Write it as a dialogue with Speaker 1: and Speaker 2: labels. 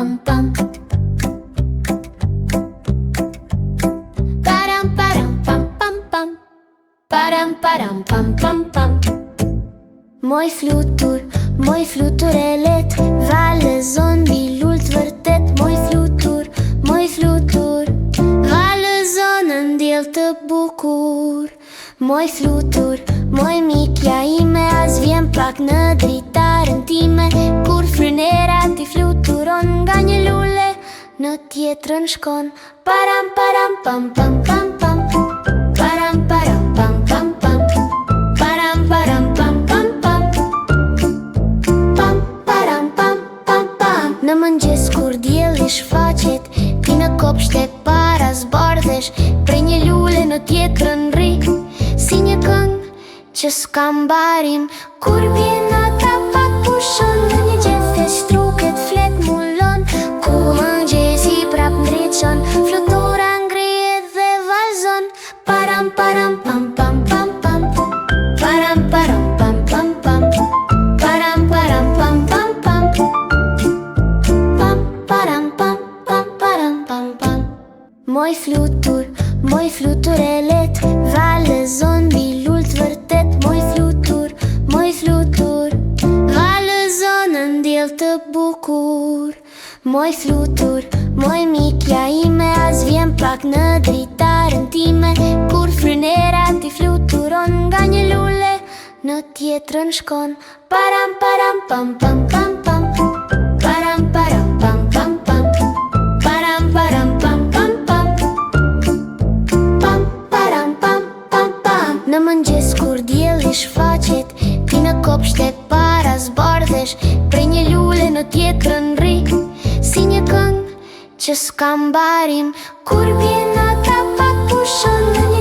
Speaker 1: pam pam. Param param pam pam pam. Param param pam pam pam. Moj fluturelet, vale zombilul tvërtet. Moj flutur, vale zonën djel të bukur. Moj flutur, moj mikja ime, as vjen pak në dritarën time. Kur frynera ti fluturon nga një lule, në tjetrën shkon. Param param pam pam pam pam. Param param pam pam pam. Param param pam pam pam. Pam param pam pam pam. Në mëngjes kur dielli shfaqet, ti në kopshte para zbardhesh. Prej një lule në tjetrën rri, si një këngë që s'ka mbarim. Kur vjen nata pak pushon, në një gjethe struket flet mullon. Ku mëngjesi prap ndriçon, flutura ngrihet dhe vazhon. Param param pam pam pam pam. Param param pam pam pam. Param param pam pam pam. Pam param pam pam param pam pam. Moj fluturelet, vale zombilul tvërtet. Moj flutur, vale zonën djel të bukur. Moj flutur, moj mikja ime, as vjen pak në dritarën time. Kur frynera ti fluturon nga një lule, në tjetrën shkon. Param param pam pam pam pam. Param param pam pam pam. Param param pam pam pam. Pam param pam pam pam. Në mëngjes kur dielli shfaqet, ti në kopshte para zbardhesh. Prej një lule në tjetrën rri, si një këngë që s'ka mbarim. Kur vjen nata pak pushon, në një